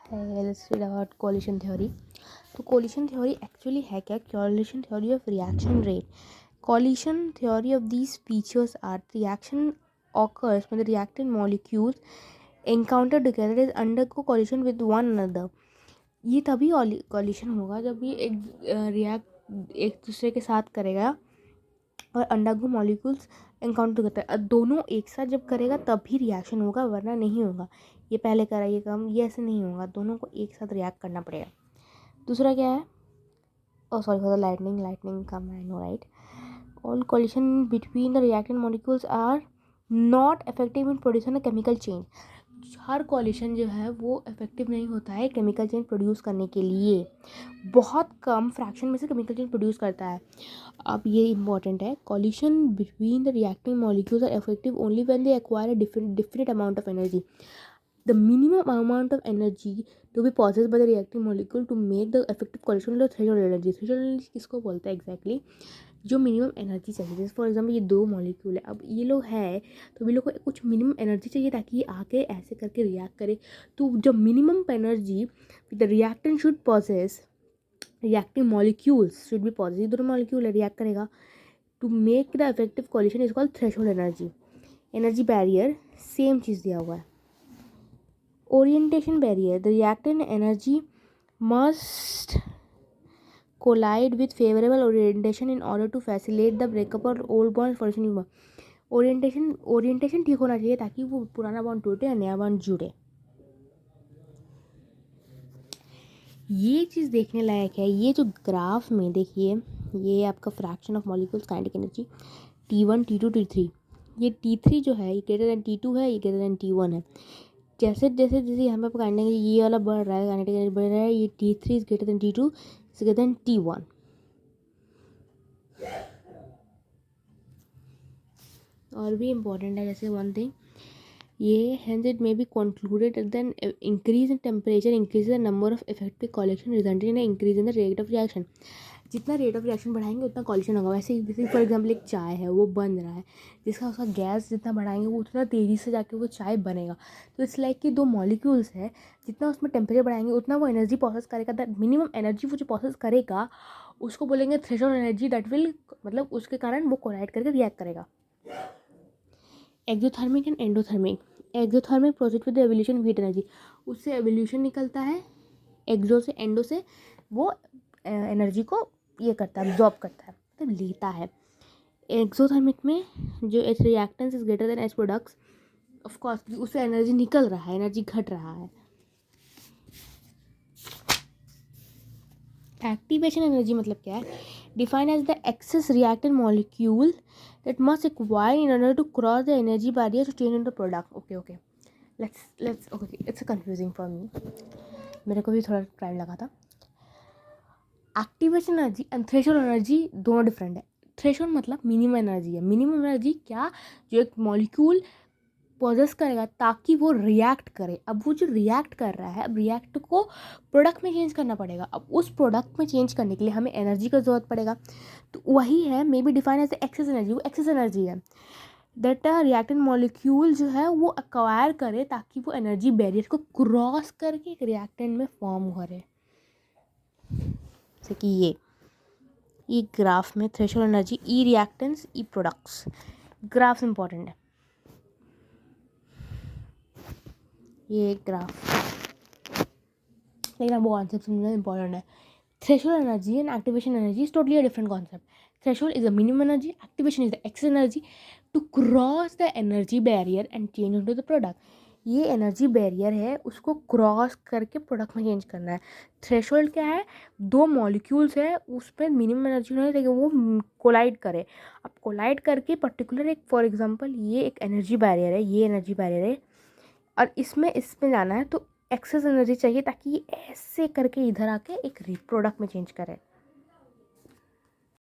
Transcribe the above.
Let's read about coalition theory. तो coalition theory actually है क्या? Coalition theory of reaction rate. Coalition theory of these features are reaction occurs when the reactant molecules encounter together is undergo collision with one another. ये तभी coalition होगा जब ये एक दूसरे के साथ करेगा और अंडरगो मॉलिक्यूल्स एनकाउंटर करता है। दोनों एक साथ जब करेगा तभी रिएक्शन होगा, वरना नहीं होगा। ये पहले करा ये काम, ये ऐसे नहीं होगा, दोनों को एक साथ रिएक्ट करना पड़ेगा। दूसरा क्या है? Sorry for the lightning come, I know right. All collision between the reactant molecules are not effective in producing a chemical change. हर कोलिशन जो है वो इफेक्टिव नहीं होता है केमिकल चेंज प्रोड्यूस करने के लिए, बहुत कम फ्रैक्शन में से केमिकल चेंज प्रोड्यूस करता है। अब ये इंपॉर्टेंट है, collision between the reacting molecules are effective only when they acquire a different amount of energy. The minimum amount of energy to be possessed by the reacting molecule to make the effective collision is the threshold energy. Threshold energy किसको बोलते हैं exactly? जो minimum energy चाहिए। जैसे for example ये दो molecule है, अब ये लोग है तो ये लोग को कुछ मिनिमम एनर्जी चाहिए ताकि ये आके ऐसे करके रिएक्ट करे। तो जो minimum energy the reactant should possess, reacting molecules should be possess, ये दोनों मॉलिक्यूल है रिएक्ट करेगा to make the effective collision is called threshold energy. Energy barrier same चीज़ दिया हुआ है। Orientation barrier, the reactant energy must collide with favorable orientation in order to facilitate the breakup of old bonds formation new bond. Orientation ठीक होना चाहिए ताकि वो पुराना बॉन्ड टूटे या नया बॉन्ड जुड़े। ये चीज़ देखने लायक है। ये जो ग्राफ में देखिए, ये आपका fraction of molecules kinetic energy T1 T2 T3। ये T3 जो है ये ग्रेटर देन T2 है, ये ग्रेटर देन T1 है। जैसे जैसे जैसे यहाँ पे काइनेटिक एनर्जी ये वाला बढ़ रहा है, काइनेटिक एनर्जी बढ़ रहा है, ये T3 is greater than T2 is greater than T1। और भी इम्पोर्टेंट है जैसे वन थिंग ये hence it may be concluded that then increase in temperature increases the number of effective collision resulting in an increase in the rate of reaction. जितना rate of reaction बढ़ाएंगे उतना coalition होगा। वैसे ही जैसे for example एक चाय है वो बन रहा है, जिसका उसका गैस जितना बढ़ाएंगे वो उतना तेज़ी से जाके वो चाय बनेगा। तो इट्स लाइक कि दो मॉलिक्यूल्स है, जितना उसमें टेम्परेचर बढ़ाएंगे उतना वो एनर्जी प्रोसेस करेगा। दैट मिनिमम एनर्जी वो जो प्रोसेस करेगा उसको बोलेंगे थ्रेशोल्ड एनर्जी। दैट विल मतलब उसके कारण वो कोलाइड करके रिएक्ट करेगा। Exothermic and endothermic. Exothermic process with evolution heat energy, उससे एवोल्यूशन निकलता है एक्सो से, एंडो से वो एनर्जी को ये करता है, एब्जॉर्ब करता है, मतलब लेता है। एक्सोथर्मिक में जो H reactance is greater than H products, of course उससे एनर्जी निकल रहा है, एनर्जी घट रहा है। एक्टिवेशन एनर्जी मतलब क्या है? Define as the excess reactant molecule that must acquire in order to cross the energy barrier to change into product. Okay. Let's okay, it's confusing for me. मेरे को भी थोड़ा टाइम लगा था। Activation energy and threshold energy दोनों different है। Threshold मतलब minimum energy है। मिनिमम एनर्जी क्या? जो एक मॉलिक्यूल पॉजेस करेगा ताकि वो रिएक्ट करे। अब वो जो रिएक्ट कर रहा है, अब रिएक्ट को प्रोडक्ट में चेंज करना पड़ेगा। अब उस प्रोडक्ट में चेंज करने के लिए हमें एनर्जी का ज़रूरत पड़ेगा। तो वही है may be define as excess energy. वो एक्सेस एनर्जी है दैट रिएक्टेंट मॉलिक्यूल जो है वो एक्वायर करे ताकि वो एनर्जी बैरियर को क्रॉस करके एक रिएक्टेंट में फॉर्म करे। जैसे कि ये ग्राफ में थ्रेशोल्ड एनर्जी, ई रिएक्टेंट्स, ई प्रोडक्ट्स, ग्राफ्स इंपॉर्टेंट है। ये ग्राफ लेकिन अब वो कॉन्सेप्ट समझना इंपॉर्टेंट है। Threshold energy and activation energy is totally a different concept. Threshold is the minimum energy, activation is the excess energy to cross the energy barrier and change into the product. ये energy barrier है, उसको cross करके product में change करना है। Threshold क्या है? दो मॉलिक्यूल्स है, उस पर मिनिमम एनर्जी होना है ताकि वो कोलाइड करे। अब कोलाइड करके पर्टिकुलर एक फॉर एग्जांपल ये एक एनर्जी बैरियर है, ये एनर्जी बैरियर है और इसमें जाना है तो एक्सेस एनर्जी चाहिए ताकि ये ऐसे करके इधर आके एक प्रोडक्ट में चेंज करे।